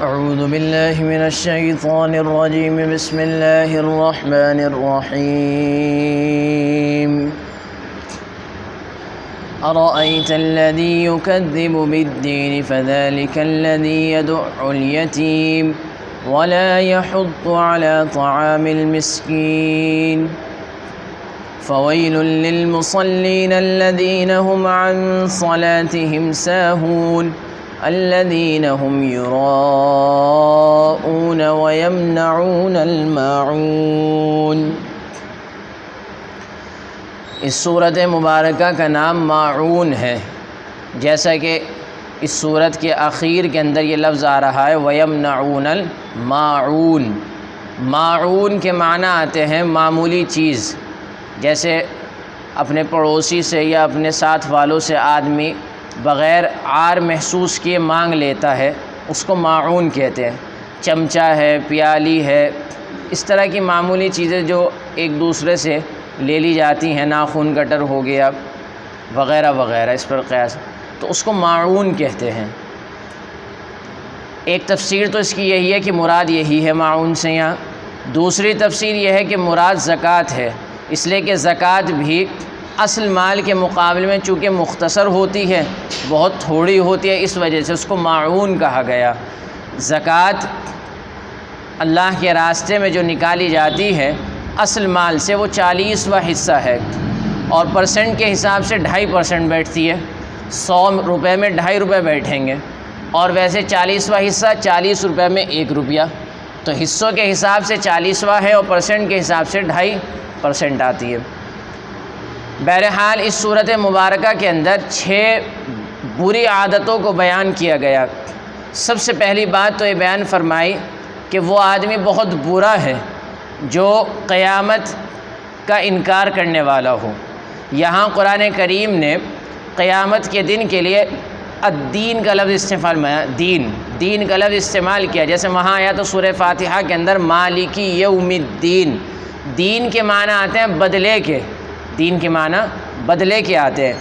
اعوذ باللہ من الشیطان الرجیم بسم اللہ الرحمن الرحیم ارأیت الذی یکذب بالدین فذلک الذی یدع الیتیم ولا يحض على طعام المسكين فويل للمصلين الذين هم عن صلاتهم ساهون الذين هم يراءون ويمنعون الماعون۔ اس صورت مبارکہ کا نام ماعون ہے، جیسا کہ اس صورت کے آخر کے اندر یہ لفظ آ رہا ہے وَيَمْنَعُونَ الْمَاعُونَ۔ ماعون کے معنی آتے ہیں معمولی چیز، جیسے اپنے پڑوسی سے یا اپنے ساتھ والوں سے آدمی بغیر عار محسوس کیے مانگ لیتا ہے، اس کو ماعون کہتے ہیں۔ چمچہ ہے، پیالی ہے، اس طرح کی معمولی چیزیں جو ایک دوسرے سے لے لی جاتی ہیں، ناخن کٹر ہو گیا وغیرہ وغیرہ، اس پر قیاس، تو اس کو ماعون کہتے ہیں۔ ایک تفسیر تو اس کی یہی ہے کہ مراد یہی ہے ماعون سے یہاں۔ دوسری تفسیر یہ ہے کہ مراد زکوٰۃ ہے، اس لیے کہ زکوٰۃ بھی اصل مال کے مقابلے میں چونکہ مختصر ہوتی ہے، بہت تھوڑی ہوتی ہے، اس وجہ سے اس کو ماعون کہا گیا۔ زکوٰۃ اللہ کے راستے میں جو نکالی جاتی ہے اصل مال سے، وہ 40واں حصہ ہے، اور پرسنٹ کے حساب سے 2.5% بیٹھتی ہے۔ 100 روپے میں 2.5 روپے بیٹھیں گے، اور ویسے 40واں حصہ 40 روپے میں 1 روپیہ، تو حصوں کے حساب سے 40واں ہے اور پرسنٹ کے حساب سے 2.5% آتی ہے۔ بہرحال اس صورت مبارکہ کے اندر 6 بری عادتوں کو بیان کیا گیا۔ سب سے پہلی بات تو یہ بیان فرمائی کہ وہ آدمی بہت برا ہے جو قیامت کا انکار کرنے والا ہو۔ یہاں قرآن کریم نے قیامت کے دن کے لیے الدین کا لفظ استعمال کیا، دین کا لفظ استعمال کیا، جیسے وہاں آیا تو سورہ فاتحہ کے اندر مالکی یوم الدین۔ دین کے معنی آتے ہیں بدلے کے، دین کے معنی بدلے کے آتے ہیں،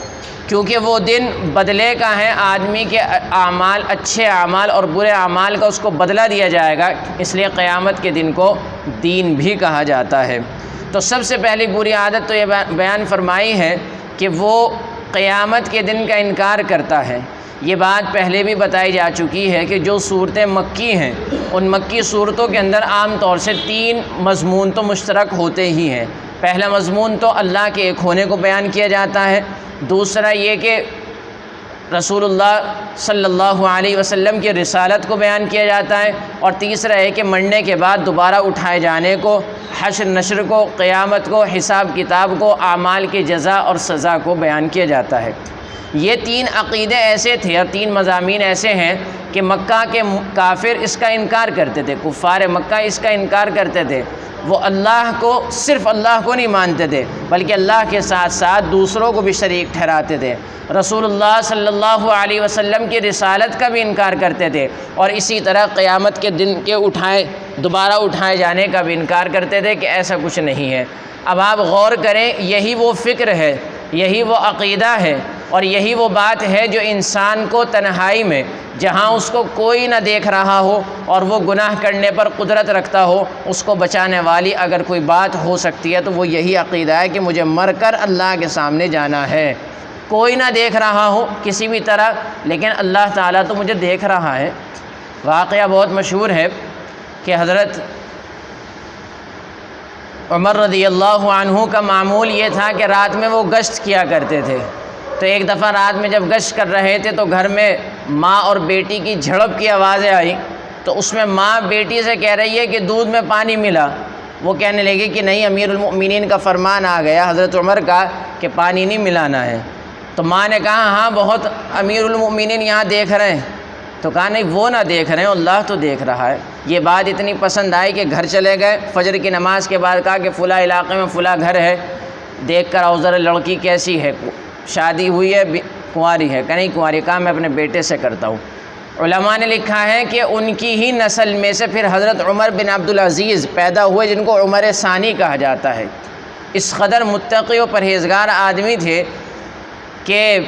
کیونکہ وہ دن بدلے کا ہے، آدمی کے اعمال، اچھے اعمال اور برے اعمال کا اس کو بدلہ دیا جائے گا، اس لیے قیامت کے دن کو دین بھی کہا جاتا ہے۔ تو سب سے پہلی بری عادت تو یہ بیان فرمائی ہے کہ وہ قیامت کے دن کا انکار کرتا ہے۔ یہ بات پہلے بھی بتائی جا چکی ہے کہ جو صورتیں مکی ہیں، ان مکی صورتوں کے اندر عام طور سے 3 مضمون تو مشترک ہوتے ہی ہیں۔ پہلا مضمون تو اللہ کے ایک ہونے کو بیان کیا جاتا ہے، دوسرا یہ کہ رسول اللہ صلی اللہ علیہ وسلم کی رسالت کو بیان کیا جاتا ہے، اور تیسرا ہے کہ مرنے کے بعد دوبارہ اٹھائے جانے کو، حشر نشر کو، قیامت کو، حساب کتاب کو، اعمال کی جزا اور سزا کو بیان کیا جاتا ہے۔ یہ 3 عقیدے ایسے تھے اور 3 مضامین ایسے ہیں کہ مکہ کے کافر اس کا انکار کرتے تھے، کفار مکہ اس کا انکار کرتے تھے۔ وہ اللہ کو، صرف اللہ کو نہیں مانتے تھے، بلکہ اللہ کے ساتھ ساتھ دوسروں کو بھی شریک ٹھہراتے تھے۔ رسول اللہ صلی اللہ علیہ وسلم کی رسالت کا بھی انکار کرتے تھے، اور اسی طرح قیامت کے دن کے دوبارہ اٹھائے جانے کا بھی انکار کرتے تھے کہ ایسا کچھ نہیں ہے۔ اب آپ غور کریں، یہی وہ فکر ہے، یہی وہ عقیدہ ہے، اور یہی وہ بات ہے جو انسان کو تنہائی میں، جہاں اس کو کوئی نہ دیکھ رہا ہو اور وہ گناہ کرنے پر قدرت رکھتا ہو، اس کو بچانے والی اگر کوئی بات ہو سکتی ہے تو وہ یہی عقیدہ ہے کہ مجھے مر کر اللہ کے سامنے جانا ہے۔ کوئی نہ دیکھ رہا ہو کسی بھی طرح، لیکن اللہ تعالیٰ تو مجھے دیکھ رہا ہے۔ واقعہ بہت مشہور ہے کہ حضرت عمر رضی اللہ عنہ کا معمول یہ تھا کہ رات میں وہ گشت کیا کرتے تھے۔ تو ایک دفعہ رات میں جب گشت کر رہے تھے تو گھر میں ماں اور بیٹی کی جھڑپ کی آوازیں آئی، تو اس میں ماں بیٹی سے کہہ رہی ہے کہ دودھ میں پانی ملا۔ وہ کہنے لگی کہ نہیں، امیر المؤمنین کا فرمان آ گیا حضرت عمر کا کہ پانی نہیں ملانا ہے۔ تو ماں نے کہا ہاں بہت امیر المؤمنین یہاں دیکھ رہے ہیں۔ تو کہا نہیں، وہ نہ دیکھ رہے ہیں، اللہ تو دیکھ رہا ہے۔ یہ بات اتنی پسند آئی کہ گھر چلے گئے، فجر کی نماز کے بعد کہا کہ فلاں علاقے میں فلاں گھر ہے، دیکھ کر آؤ ذرا، لڑکی کیسی ہے، شادی ہوئی ہے، کنواری ہے؟ کہ نہیں کنواری۔ کہا میں اپنے بیٹے سے کرتا ہوں۔ علماء نے لکھا ہے کہ ان کی ہی نسل میں سے پھر حضرت عمر بن عبدالعزیز پیدا ہوئے، جن کو عمر ثانی کہا جاتا ہے۔ اس قدر متقی و پرہیزگار آدمی تھے کہ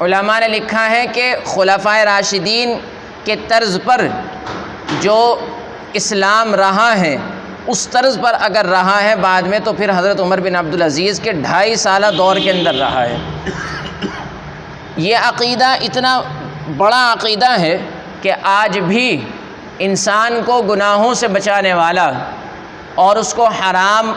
علماء نے لکھا ہے کہ خلفائے راشدین کے طرز پر جو اسلام رہا ہے اس طرز پر اگر رہا ہے بعد میں، تو پھر حضرت عمر بن عبدالعزیز کے 2.5 سالہ دور کے اندر رہا ہے۔ یہ عقیدہ اتنا بڑا عقیدہ ہے کہ آج بھی انسان کو گناہوں سے بچانے والا اور اس کو حرام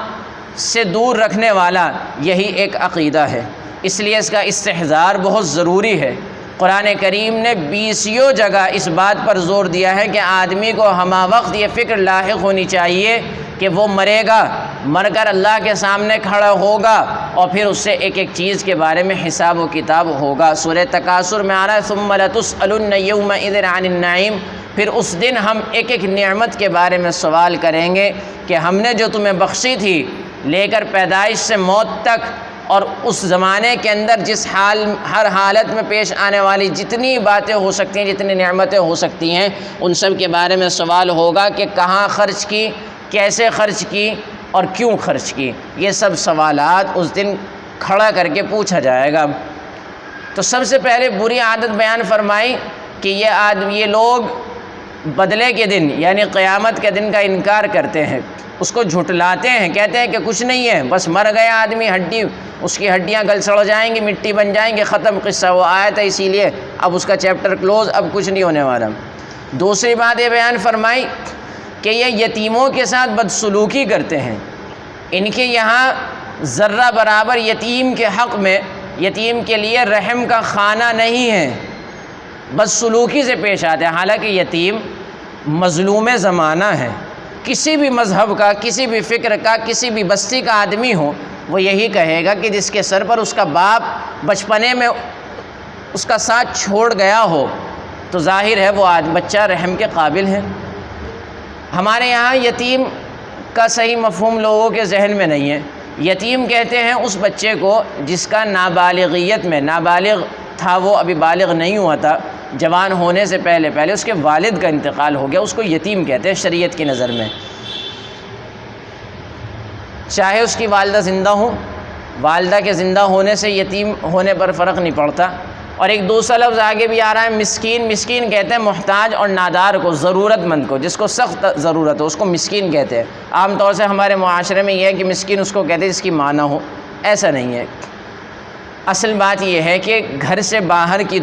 سے دور رکھنے والا یہی ایک عقیدہ ہے، اس لیے اس کا استحضار بہت ضروری ہے۔ قرآن کریم نے 20 جگہ اس بات پر زور دیا ہے کہ آدمی کو ہمہ وقت یہ فکر لاحق ہونی چاہیے کہ وہ مرے گا، مر کر اللہ کے سامنے کھڑا ہوگا اور پھر اس سے ایک ایک چیز کے بارے میں حساب و کتاب ہوگا۔ سورہ تکاثر میں آ رہا ہے ثم لتسألن یومئذ عن النعیم، پھر اس دن ہم ایک ایک نعمت کے بارے میں سوال کریں گے کہ ہم نے جو تمہیں بخشی تھی لے کر پیدائش سے موت تک، اور اس زمانے کے اندر جس ہر حالت میں پیش آنے والی جتنی باتیں ہو سکتی ہیں، جتنی نعمتیں ہو سکتی ہیں، ان سب کے بارے میں سوال ہوگا کہ کہاں خرچ کی، کیسے خرچ کی اور کیوں خرچ کی۔ یہ سب سوالات اس دن کھڑا کر کے پوچھا جائے گا۔ تو سب سے پہلے بری عادت بیان فرمائی کہ یہ لوگ بدلے کے دن یعنی قیامت کے دن کا انکار کرتے ہیں، اس کو جھٹلاتے ہیں، کہتے ہیں کہ کچھ نہیں ہے، بس مر گیا آدمی، اس کی ہڈیاں گل سڑ جائیں گی، مٹی بن جائیں گی، ختم قصہ، وہ آیت ہے اسی لیے اب اس کا چیپٹر کلوز، اب کچھ نہیں ہونے والا۔ دوسری بات یہ بیان فرمائی کہ یہ یتیموں کے ساتھ بدسلوکی کرتے ہیں، ان کے یہاں ذرہ برابر یتیم کے حق میں، یتیم کے لیے رحم کا خانہ نہیں ہے، بدسلوکی سے پیش آتے ہیں، حالانکہ یتیم مظلوم زمانہ ہے، کسی بھی مذہب کا، کسی بھی فکر کا، کسی بھی بستی کا آدمی ہو، وہ یہی کہے گا کہ جس کے سر پر اس کا باپ بچپنے میں اس کا ساتھ چھوڑ گیا ہو تو ظاہر ہے وہ بچہ رحم کے قابل ہے۔ ہمارے یہاں یتیم کا صحیح مفہوم لوگوں کے ذہن میں نہیں ہے۔ یتیم کہتے ہیں اس بچے کو جس کا نابالغیت میں، نابالغ تھا وہ، ابھی بالغ نہیں ہوا تھا، جوان ہونے سے پہلے اس کے والد کا انتقال ہو گیا، اس کو یتیم کہتے ہیں شریعت کی نظر میں، چاہے اس کی والدہ زندہ ہوں، والدہ کے زندہ ہونے سے یتیم ہونے پر فرق نہیں پڑتا۔ اور ایک دوسرا لفظ آگے بھی آ رہا ہے مسکین، مسکین کہتے ہیں محتاج اور نادار کو، ضرورت مند کو، جس کو سخت ضرورت ہو اس کو مسکین کہتے ہیں۔ عام طور سے ہمارے معاشرے میں یہ ہے کہ مسکین اس کو کہتے ہیں جس کی ماں نہ ہو، ایسا نہیں ہے۔ اصل بات یہ ہے کہ گھر سے باہر کی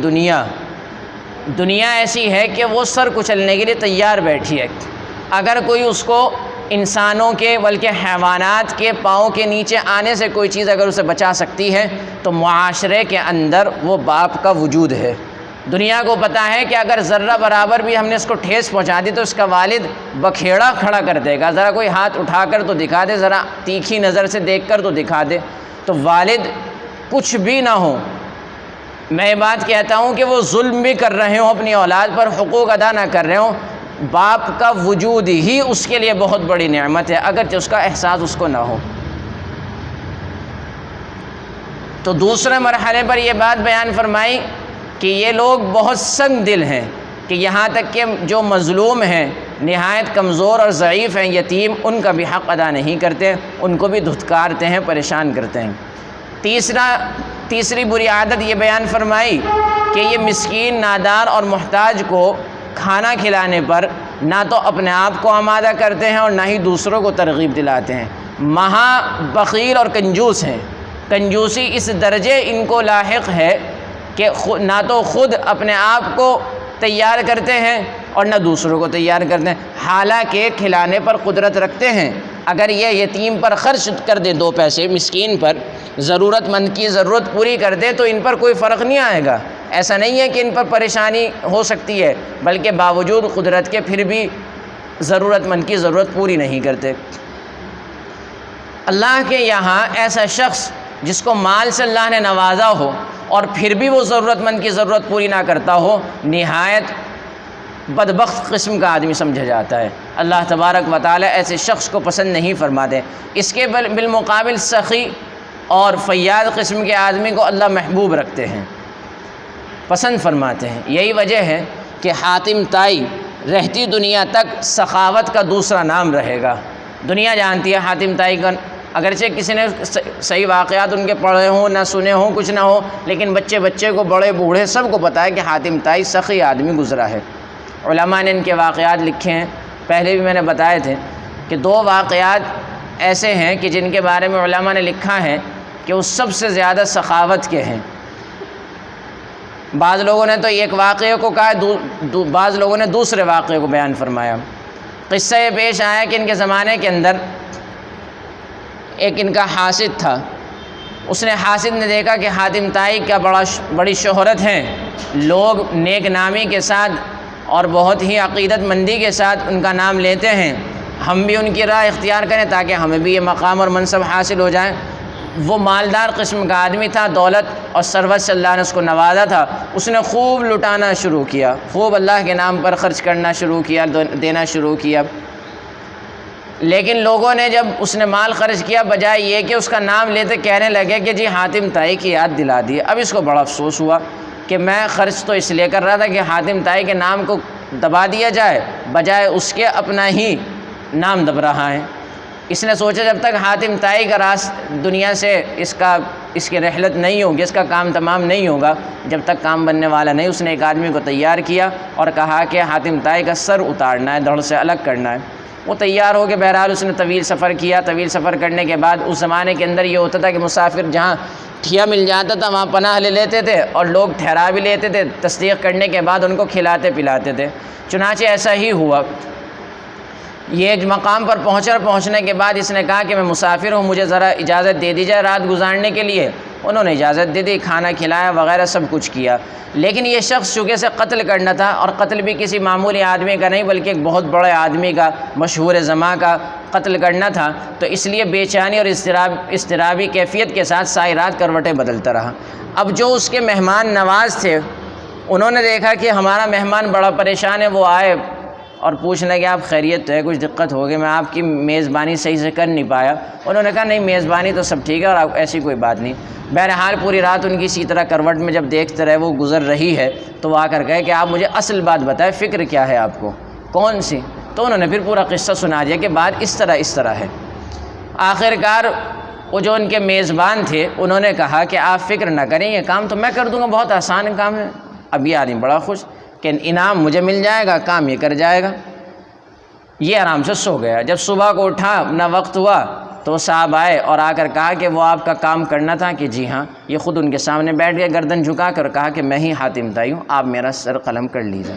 دنیا ایسی ہے کہ وہ سر کچلنے کے لیے تیار بیٹھی ہے۔ اگر کوئی اس کو انسانوں کے بلکہ حیوانات کے پاؤں کے نیچے آنے سے کوئی چیز اگر اسے بچا سکتی ہے تو معاشرے کے اندر وہ باپ کا وجود ہے۔ دنیا کو پتہ ہے کہ اگر ذرہ برابر بھی ہم نے اس کو ٹھیس پہنچا دی تو اس کا والد بکھیڑا کھڑا کر دے گا، ذرا کوئی ہاتھ اٹھا کر تو دکھا دے، ذرا تیکھی نظر سے دیکھ کر تو دکھا دے۔ تو والد کچھ بھی نہ ہو، میں بات کہتا ہوں کہ وہ ظلم بھی کر رہے ہوں، اپنی اولاد پر حقوق ادا نہ کر رہے ہوں، باپ کا وجود ہی اس کے لیے بہت بڑی نعمت ہے، اگرچہ اس کا احساس اس کو نہ ہو۔ تو دوسرے مرحلے پر یہ بات بیان فرمائی کہ یہ لوگ بہت سنگ دل ہیں، کہ یہاں تک کہ جو مظلوم ہیں، نہایت کمزور اور ضعیف ہیں، یتیم، ان کا بھی حق ادا نہیں کرتے، ان کو بھی دھتکارتے ہیں، پریشان کرتے ہیں۔ تیسری بری عادت یہ بیان فرمائی کہ یہ مسکین، نادار اور محتاج کو کھانا کھلانے پر نہ تو اپنے آپ کو آمادہ کرتے ہیں اور نہ ہی دوسروں کو ترغیب دلاتے ہیں، مہا بخیل اور کنجوس ہیں۔ کنجوسی اس درجے ان کو لاحق ہے کہ نہ تو خود اپنے آپ کو تیار کرتے ہیں اور نہ دوسروں کو تیار کرتے ہیں، حالانکہ کھلانے پر قدرت رکھتے ہیں۔ اگر یہ یتیم پر خرچ کر دیں 2 پیسے، مسکین پر، ضرورت مند کی ضرورت پوری کر دیں تو ان پر کوئی فرق نہیں آئے گا، ایسا نہیں ہے کہ ان پر پریشانی ہو سکتی ہے، بلکہ باوجود قدرت کے پھر بھی ضرورت مند کی ضرورت پوری نہیں کرتے۔ اللہ کے یہاں ایسا شخص جس کو مال سے اللہ نے نوازا ہو اور پھر بھی وہ ضرورت مند کی ضرورت پوری نہ کرتا ہو، نہایت بدبخت قسم کا آدمی سمجھا جاتا ہے۔ اللہ تبارک و تعالی ایسے شخص کو پسند نہیں فرماتے۔ اس کے بالمقابل سخی اور فیاض قسم کے آدمی کو اللہ محبوب رکھتے ہیں، پسند فرماتے ہیں۔ یہی وجہ ہے کہ حاتم طائی رہتی دنیا تک سخاوت کا دوسرا نام رہے گا۔ دنیا جانتی ہے حاتم طائی کا، اگرچہ کسی نے صحیح واقعات ان کے پڑھے ہوں، نہ سنے ہوں، کچھ نہ ہو، لیکن بچے کو، بڑے بوڑھے سب کو پتہ ہے کہ حاتم طائی سخی آدمی گزرا ہے۔ علماء نے ان کے واقعات لکھے ہیں، پہلے بھی میں نے بتائے تھے کہ 2 واقعات ایسے ہیں کہ جن کے بارے میں علماء نے لکھا ہے کہ وہ سب سے زیادہ سخاوت کے ہیں۔ بعض لوگوں نے تو ایک واقعے کو کہا، بعض لوگوں نے دوسرے واقعے کو بیان فرمایا۔ قصہ یہ پیش آیا کہ ان کے زمانے کے اندر ایک ان کا حاسد تھا، حاسد نے دیکھا کہ حاتم طائی کا بڑی شہرت ہے، لوگ نیک نامی کے ساتھ اور بہت ہی عقیدت مندی کے ساتھ ان کا نام لیتے ہیں، ہم بھی ان کی راہ اختیار کریں تاکہ ہمیں بھی یہ مقام اور منصب حاصل ہو جائے۔ وہ مالدار قسم کا آدمی تھا، دولت اور ثروت سے اللہ نے اس کو نوازا تھا، اس نے خوب لٹانا شروع کیا، خوب اللہ کے نام پر خرچ کرنا شروع کیا، دینا شروع کیا۔ لیکن لوگوں نے جب اس نے مال خرچ کیا، بجائے یہ کہ اس کا نام لیتے کہنے لگے کہ جی حاتم طائی کی یاد دلا دی۔ اب اس کو بڑا افسوس ہوا کہ میں خرچ تو اس لیے کر رہا تھا کہ حاتم طائی کے نام کو دبا دیا جائے، بجائے اس کے اپنا ہی نام دب رہا ہے۔ اس نے سوچا جب تک حاتم طائی کا راز دنیا سے اس کی رحلت نہیں ہوگی، اس کا کام تمام نہیں ہوگا، جب تک کام بننے والا نہیں۔ اس نے ایک آدمی کو تیار کیا اور کہا کہ حاتم طائی کا سر اتارنا ہے، دھڑ سے الگ کرنا ہے۔ وہ تیار ہو کے بہرحال اس نے طویل سفر کیا۔ طویل سفر کرنے کے بعد اس زمانے کے اندر یہ ہوتا تھا کہ مسافر جہاں ٹھیا مل جاتا تھا وہاں پناہ لے لیتے تھے، اور لوگ ٹھہرا بھی لیتے تھے، تصدیق کرنے کے بعد ان کو کھلاتے پلاتے تھے۔ چنانچہ ایسا ہی ہوا۔ یہ ایک مقام پر پہنچنے کے بعد اس نے کہا کہ میں مسافر ہوں، مجھے ذرا اجازت دے دی جائے رات گزارنے کے لیے۔ انہوں نے اجازت دے دی، کھانا کھلایا وغیرہ سب کچھ کیا۔ لیکن یہ شخص چونکہ سے قتل کرنا تھا، اور قتل بھی کسی معمولی آدمی کا نہیں بلکہ ایک بہت بڑے آدمی کا، مشہور زماں کا قتل کرنا تھا، تو اس لیے بے چینی اور اضطرابی کیفیت کے ساتھ ساری رات کروٹیں بدلتا رہا۔ اب جو اس کے مہمان نواز تھے انہوں نے دیکھا کہ ہمارا مہمان بڑا پریشان ہے، وہ آئے اور پوچھنے لگے آپ خیریت تو ہے، کچھ دقت ہو گئی، میں آپ کی میزبانی صحیح سے کر نہیں پایا۔ انہوں نے کہا نہیں میزبانی تو سب ٹھیک ہے اور ایسی کوئی بات نہیں۔ بہرحال پوری رات ان کی اسی طرح کروٹ میں جب دیکھتے رہے وہ گزر رہی ہے، تو وہ آ کر کہے کہ آپ مجھے اصل بات بتائیں، فکر کیا ہے آپ کو، کون سی؟ تو انہوں نے پھر پورا قصہ سنا دیا کہ بات اس طرح ہے۔ آخر کار وہ جو ان کے میزبان تھے انہوں نے کہا کہ آپ فکر نہ کریں، یہ کام تو میں کر دوں گا، بہت آسان کام ہے۔ اب یہ آدمی بڑا خوش کہ انعام مجھے مل جائے گا، کام یہ کر جائے گا۔ یہ آرام سے سو گیا۔ جب صبح کو اٹھا، اپنا وقت ہوا، تو صاحب آئے اور آ کر کہا کہ وہ آپ کا کام کرنا تھا کہ جی ہاں۔ یہ خود ان کے سامنے بیٹھ گئے گردن جھکا کر، کہا کہ میں ہی حاتم طائی ہوں، آپ میرا سر قلم کر لیجیے۔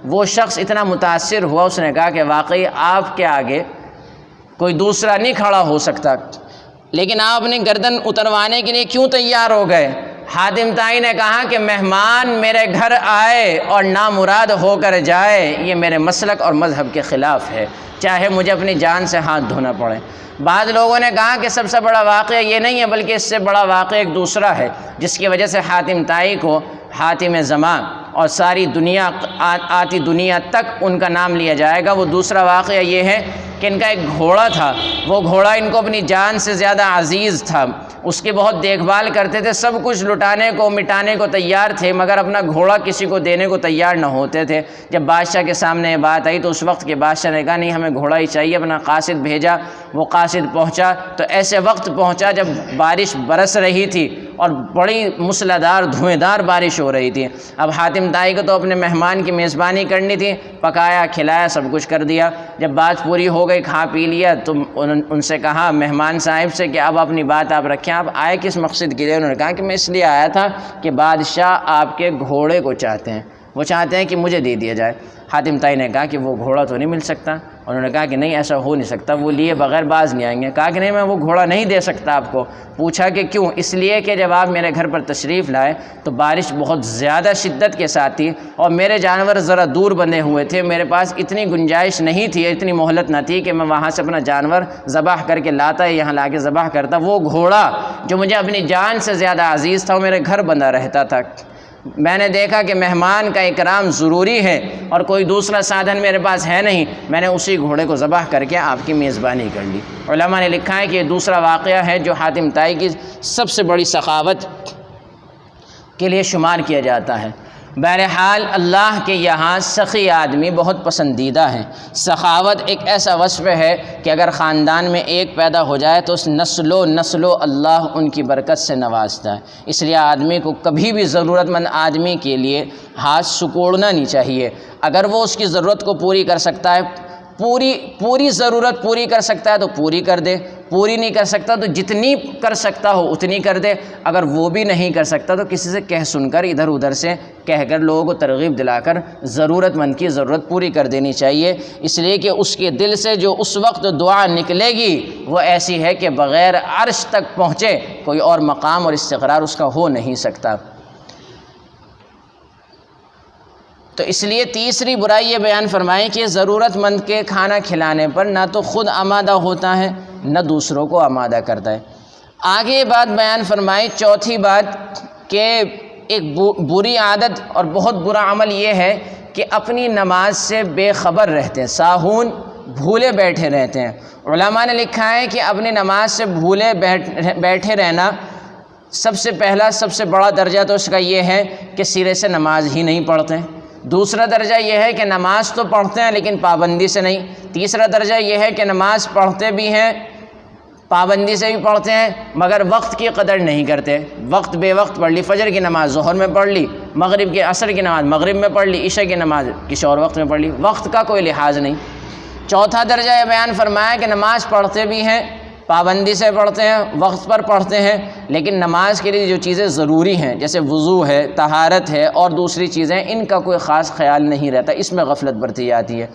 وہ شخص اتنا متاثر ہوا، اس نے کہا کہ واقعی آپ کے آگے کوئی دوسرا نہیں کھڑا ہو سکتا، لیکن آپ اپنی گردن اتروانے کے لیے کیوں تیار ہو گئے؟ حاتم طائی نے کہا کہ مہمان میرے گھر آئے اور نامراد ہو کر جائے، یہ میرے مسلک اور مذہب کے خلاف ہے، چاہے مجھے اپنی جان سے ہاتھ دھونا پڑے۔ بعض لوگوں نے کہا کہ سب سے بڑا واقعہ یہ نہیں ہے بلکہ اس سے بڑا واقعہ ایک دوسرا ہے، جس کی وجہ سے حاتم طائی کو حاتم زمان اور ساری دنیا آتی دنیا تک ان کا نام لیا جائے گا۔ وہ دوسرا واقعہ یہ ہے کہ ان کا ایک گھوڑا تھا، وہ گھوڑا ان کو اپنی جان سے زیادہ عزیز تھا، اس کی بہت دیکھ بھال کرتے تھے، سب کچھ لٹانے کو مٹانے کو تیار تھے، مگر اپنا گھوڑا کسی کو دینے کو تیار نہ ہوتے تھے۔ جب بادشاہ کے سامنے یہ بات آئی تو اس وقت کے بادشاہ نے کہا نہیں ہمیں گھوڑا ہی چاہیے، اپنا قاصد بھیجا۔ وہ قاصد پہنچا تو ایسے وقت پہنچا جب بارش برس رہی تھی اور بڑی مسلح دھار دھویں دھار بارش ہو رہی تھی۔ اب حاتم طائی کو تو اپنے مہمان کی میزبانی کرنی تھی، پکایا کھلایا سب کچھ کر دیا۔ جب بات پوری ہو گئی، کھا پی لیا، تو ان سے کہا مہمان صاحب سے کہ اب اپنی بات آپ رکھیں، آپ آئے کس مقصد کے لیے؟ انہوں نے کہا کہ میں اس لیے آیا تھا کہ بادشاہ آپ کے گھوڑے کو چاہتے ہیں، وہ چاہتے ہیں کہ مجھے دے دیا جائے۔ حاتم طائی نے کہا کہ وہ گھوڑا تو نہیں مل سکتا۔ انہوں نے کہا کہ نہیں ایسا ہو نہیں سکتا، وہ لیے بغیر باز نہیں آئیں گے۔ کہا کہ نہیں میں وہ گھوڑا نہیں دے سکتا آپ کو۔ پوچھا کہ کیوں؟ اس لیے کہ جب آپ میرے گھر پر تشریف لائے تو بارش بہت زیادہ شدت کے ساتھ تھی اور میرے جانور ذرا دور بندھے ہوئے تھے، میرے پاس اتنی گنجائش نہیں تھی، اتنی مہلت نہ تھی کہ میں وہاں سے اپنا جانور ذبح کر کے لاتا، یہاں لا کے ذبح کرتا۔ وہ گھوڑا جو مجھے اپنی جان سے زیادہ عزیز تھا وہ میرے گھر بندھا رہتا تھا۔ میں نے دیکھا کہ مہمان کا اکرام ضروری ہے اور کوئی دوسرا سادھن میرے پاس ہے نہیں، میں نے اسی گھوڑے کو ذبح کر کے آپ کی میزبانی کر لی۔ علماء نے لکھا ہے کہ یہ دوسرا واقعہ ہے جو حاتم طائی کی سب سے بڑی سخاوت کے لیے شمار کیا جاتا ہے۔ بہرحال اللہ کے یہاں سخی آدمی بہت پسندیدہ ہیں۔ سخاوت ایک ایسا وصف ہے کہ اگر خاندان میں ایک پیدا ہو جائے تو اس نسل و اللہ ان کی برکت سے نوازتا ہے۔ اس لیے آدمی کو کبھی بھی ضرورت مند آدمی کے لیے ہاتھ سکوڑنا نہیں چاہیے۔ اگر وہ اس کی ضرورت کو پوری کر سکتا ہے، پوری ضرورت پوری کر سکتا ہے تو پوری کر دے، پوری نہیں کر سکتا تو جتنی کر سکتا ہو اتنی کر دے۔ اگر وہ بھی نہیں کر سکتا تو کسی سے کہہ سن کر ادھر ادھر سے کہہ کر لوگوں کو ترغیب دلا کر ضرورت مند کی ضرورت پوری کر دینی چاہیے، اس لیے کہ اس کے دل سے جو اس وقت دعا نکلے گی وہ ایسی ہے کہ بغیر عرش تک پہنچے کوئی اور مقام اور استقرار اس کا ہو نہیں سکتا۔ تو اس لیے تیسری برائی یہ بیان فرمائیں کہ ضرورت مند کے کھانا کھلانے پر نہ تو خود آمادہ ہوتا ہے نہ دوسروں کو آمادہ کرتا ہے۔ آگے یہ بات بیان فرمائی، چوتھی بات کہ ایک بری عادت اور بہت برا عمل یہ ہے کہ اپنی نماز سے بے خبر رہتے ہیں، ساہون، بھولے بیٹھے رہتے ہیں۔ علماء نے لکھا ہے کہ اپنی نماز سے بھولے بیٹھے رہنا سب سے پہلا سب سے بڑا درجہ تو اس کا یہ ہے کہ سرے سے نماز ہی نہیں پڑھتے۔ دوسرا درجہ یہ ہے کہ نماز تو پڑھتے ہیں لیکن پابندی سے نہیں۔ تیسرا درجہ یہ ہے کہ نماز پڑھتے بھی ہیں، پابندی سے بھی پڑھتے ہیں، مگر وقت کی قدر نہیں کرتے۔ وقت بے وقت پڑھ لی، فجر کی نماز ظہر میں پڑھ لی، مغرب کی عصر کی نماز مغرب میں پڑھ لی، عشاء کی نماز کسی اور وقت میں پڑھ لی، وقت کا کوئی لحاظ نہیں۔ چوتھا درجہ یہ بیان فرمایا کہ نماز پڑھتے بھی ہیں، پابندی سے پڑھتے ہیں، وقت پر پڑھتے ہیں، لیکن نماز کے لیے جو چیزیں ضروری ہیں جیسے وضو ہے، طہارت ہے اور دوسری چیزیں، ان کا کوئی خاص خیال نہیں رہتا، اس میں غفلت برتی جاتی ہے۔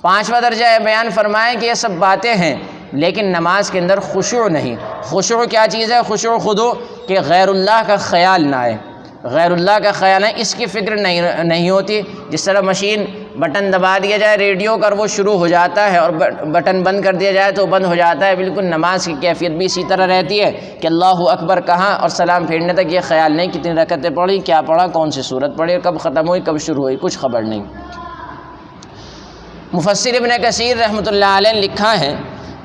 پانچواں درجہ یہ بیان فرمائیں کہ یہ سب باتیں ہیں لیکن نماز کے اندر خشوع نہیں۔ خشوع کیا چیز ہے؟ خشوع خضوع کہ غیر اللہ کا خیال نہ آئے، غیر اللہ کا خیال ہے، اس کی فکر نہیں ہوتی۔ جس طرح مشین بٹن دبا دیا جائے ریڈیو کا اور وہ شروع ہو جاتا ہے اور بٹن بند کر دیا جائے تو بند ہو جاتا ہے، بالکل نماز کی کیفیت بھی اسی طرح رہتی ہے کہ اللہ اکبر کہاں اور سلام پھیرنے تک یہ خیال نہیں کتنی رکعتیں پڑھی، کیا پڑھا، کون سی سورت پڑھی، کب ختم ہوئی، کب شروع ہوئی، کچھ خبر نہیں۔ مفسر ابن کثیر رحمۃ اللہ علیہ نے لکھا ہے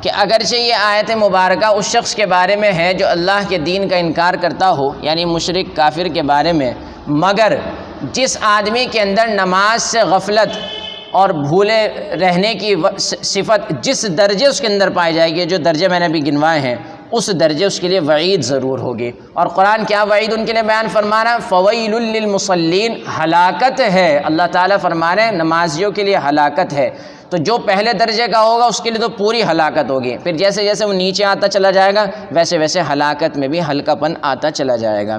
کہ اگرچہ یہ آیت مبارکہ اس شخص کے بارے میں ہے جو اللہ کے دین کا انکار کرتا ہو، یعنی مشرک کافر کے بارے میں، مگر جس آدمی کے اندر نماز سے غفلت اور بھولے رہنے کی صفت جس درجے اس کے اندر پائی جائے گی، جو درجے میں نے ابھی گنوائے ہیں، اس درجے اس کے لیے وعید ضرور ہوگی۔ اور قرآن کیا وعید ان کے لیے بیان فرما رہا ہے؟ فویل للمصلین، ہلاکت ہے۔ اللہ تعالیٰ فرما رہے ہیں نمازیوں کے لیے ہلاکت ہے۔ تو جو پہلے درجے کا ہوگا اس کے لیے تو پوری ہلاکت ہوگی، پھر جیسے جیسے وہ نیچے آتا چلا جائے گا ویسے ویسے ہلاکت میں بھی ہلکا پن آتا چلا جائے گا۔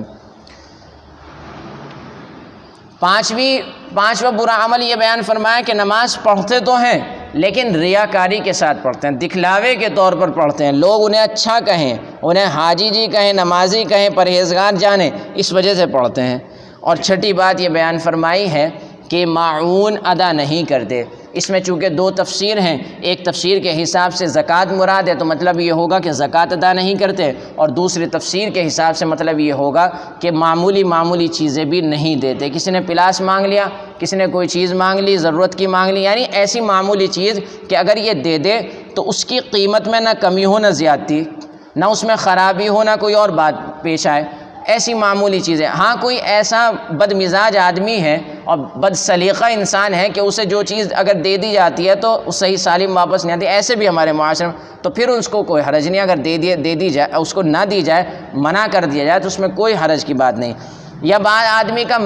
پانچواں برا عمل یہ بیان فرمایا کہ نماز پڑھتے تو ہیں لیکن ریاکاری کے ساتھ پڑھتے ہیں، دکھلاوے کے طور پر پڑھتے ہیں، لوگ انہیں اچھا کہیں، انہیں حاجی جی کہیں، نمازی کہیں، پرہیزگار جانیں، اس وجہ سے پڑھتے ہیں۔ اور چھٹی بات یہ بیان فرمائی ہے کہ معون ادا نہیں کرتے۔ اس میں چونکہ دو تفسیر ہیں، ایک تفسیر کے حساب سے زکوٰۃ مراد ہے تو مطلب یہ ہوگا کہ زکوٰۃ ادا نہیں کرتے، اور دوسری تفسیر کے حساب سے مطلب یہ ہوگا کہ معمولی چیزیں بھی نہیں دیتے۔ کسی نے پلاس مانگ لیا، کسی نے کوئی چیز مانگ لی، ضرورت کی مانگ لی، یعنی ایسی معمولی چیز کہ اگر یہ دے دے تو اس کی قیمت میں نہ کمی ہو نہ زیادتی، نہ اس میں خرابی ہو نہ کوئی اور بات پیش آئے، ایسی معمولی چیزیں۔ ہاں کوئی ایسا بد مزاج آدمی ہے اور بد سلیقہ انسان ہے کہ اسے جو چیز اگر دے دی جاتی ہے تو صحیح سالم واپس نہیں آتی، ایسے بھی ہمارے معاشرے میں، تو پھر اس کو کوئی حرج نہیں، اگر دے دی جائے، اس کو نہ دی جائے، منع کر دیا جائے تو اس میں کوئی حرج کی بات نہیں۔ یا بعض آدمی کا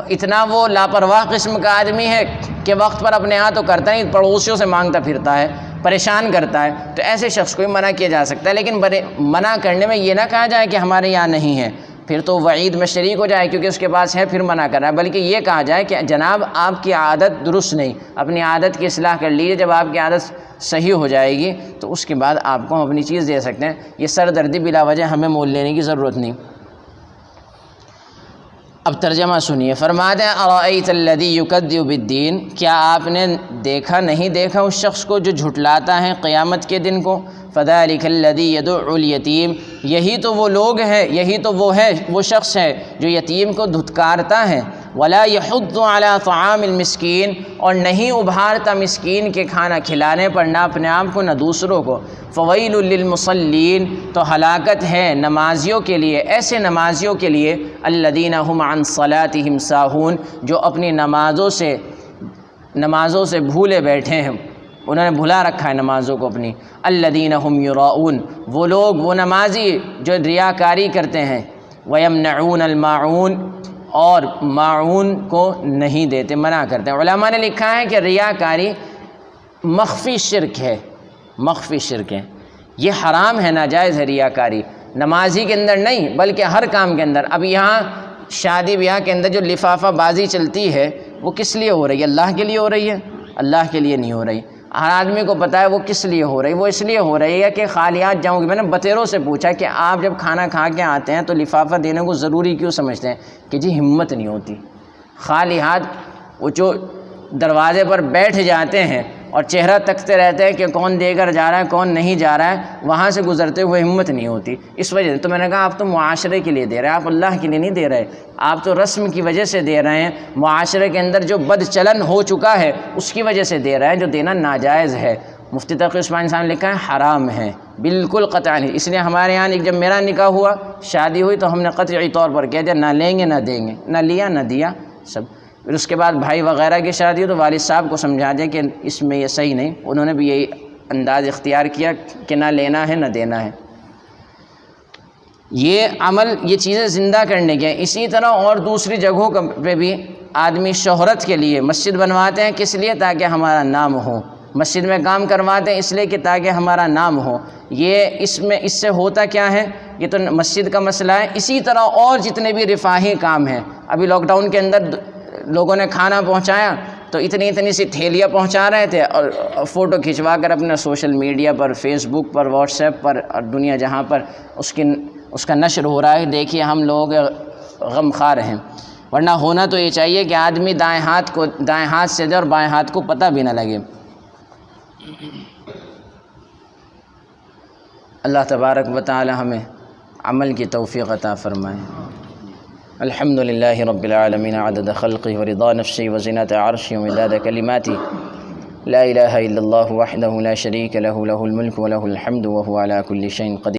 اتنا وہ لاپرواہ قسم کا آدمی ہے کہ وقت پر اپنے ہاں تو کرتا نہیں، پڑوسیوں سے مانگتا پھرتا ہے، پریشان کرتا ہے، تو ایسے شخص کو بھی منع کیا جا سکتا ہے، لیکن منع کرنے میں یہ نہ کہا جائے کہ ہمارے یہاں نہیں ہے، پھر تو وعید میں شریک ہو جائے کیونکہ اس کے پاس ہے پھر منع کر رہا ہے، بلکہ یہ کہا جائے کہ جناب آپ کی عادت درست نہیں، اپنی عادت کی اصلاح کر لیجیے، جب آپ کی عادت صحیح ہو جائے گی تو اس کے بعد آپ کو ہم اپنی چیز دے سکتے ہیں، یہ سردردی بلا وجہ ہمیں مول لینے کی ضرورت نہیں۔ اب ترجمہ سنیے، فرماتے ہیں ارأیت الذی یکذب بالدین، کیا آپ نے نہیں دیکھا اس شخص کو جو جھٹلاتا ہے قیامت کے دن کو؟ فذلک الذی یدع الیتیم، یہی تو وہ لوگ ہیں، یہی تو وہ ہے، وہ شخص ہے جو یتیم کو دھتکارتا ہے، ولا يحض على طعام المسکین، اور نہیں ابھارتا مسکین کے کھانا کھلانے پر، نہ اپنے آپ کو نہ دوسروں کو۔ فویل للمصلین، تو ہلاکت ہے نمازیوں کے لیے، ایسے نمازیوں کے لیے، الذین هم عن صلاتهم ساہون، جو اپنی نمازوں سے بھولے بیٹھے ہیں، انہوں نے بھلا رکھا ہے نمازوں کو اپنی۔ الذین هم یراؤون، وہ لوگ، وہ نمازی جو ریاکاری کرتے ہیں۔ ویمنعون الماعون، اور معون کو نہیں دیتے، منع کرتے ہیں۔ علماء نے لکھا ہے کہ ریاکاری مخفی شرک ہے، مخفی شرک ہے، یہ حرام ہے، ناجائز ہے ریاکاری، نمازی کے اندر نہیں بلکہ ہر کام کے اندر۔ اب یہاں شادی بیاہ کے اندر جو لفافہ بازی چلتی ہے وہ کس لیے ہو رہی ہے؟ اللہ کے لیے ہو رہی ہے؟ اللہ کے لیے نہیں ہو رہی۔ ہر آدمی کو پتہ ہے وہ کس لیے ہو رہی ہے، وہ اس لیے ہو رہی ہے کہ خالیات جاؤں گی۔ میں نے بطیروں سے پوچھا کہ آپ جب کھانا کھا کے آتے ہیں تو لفافہ دینے کو ضروری کیوں سمجھتے ہیں؟ کہ جی ہمت نہیں ہوتی، خالی ہاتھ وہ جو دروازے پر بیٹھ جاتے ہیں اور چہرہ تکتے رہتے ہیں کہ کون دے کر جا رہا ہے کون نہیں جا رہا ہے، وہاں سے گزرتے ہوئے ہمت نہیں ہوتی، اس وجہ سے۔ تو میں نے کہا آپ تو معاشرے کے لیے دے رہے ہیں، آپ اللہ کے لیے نہیں دے رہے، آپ تو رسم کی وجہ سے دے رہے ہیں، معاشرے کے اندر جو بد چلن ہو چکا ہے اس کی وجہ سے دے رہے ہیں، جو دینا ناجائز ہے۔ مفتی تقی عثمانی صاحب نے لکھا ہے حرام ہے، بالکل قطعا نہیں۔ اس لیے ہمارے یہاں جب میرا نکاح ہوا، شادی ہوئی، تو ہم نے قطعی طور پر کہہ دیا نہ لیں گے نہ دیں گے، نہ لیا نہ دیا سب۔ پھر اس کے بعد بھائی وغیرہ کی شادی ہو تو والد صاحب کو سمجھا دیا کہ اس میں یہ صحیح نہیں، انہوں نے بھی یہی انداز اختیار کیا کہ نہ لینا ہے نہ دینا ہے۔ یہ عمل، یہ چیزیں زندہ کرنے کے ہیں۔ اسی طرح اور دوسری جگہوں پہ بھی آدمی شہرت کے لیے مسجد بنواتے ہیں، کس لیے؟ تاکہ ہمارا نام ہو۔ مسجد میں کام کرواتے ہیں اس لیے کہ تاکہ ہمارا نام ہو۔ یہ اس سے ہوتا کیا ہے؟ یہ تو مسجد کا مسئلہ ہے۔ اسی طرح اور جتنے بھی رفاہی کام ہیں، ابھی لاک ڈاؤن کے اندر لوگوں نے کھانا پہنچایا تو اتنی سی تھیلیاں پہنچا رہے تھے اور فوٹو کھنچوا کر اپنا سوشل میڈیا پر، فیس بک پر، واٹس ایپ پر اور دنیا جہاں پر اس کا نشر ہو رہا ہے، دیکھیے ہم لوگ غم خوار ہیں۔ ورنہ ہونا تو یہ چاہیے کہ آدمی دائیں ہاتھ سے دے اور بائیں ہاتھ کو پتہ بھی نہ لگے۔ اللہ تبارک و تعالی ہمیں عمل کی توفیق عطا فرمائے۔ الحمد للہ رب العالمین عدد خلقہ ورضا نفسہ وزنۃ عرشہ ومداد کلماتہ، لا الہ الا اللہ وحدہ لا شریک لہ، لہ الملک ولہ الحمد وہو علی کل شیء قدیر۔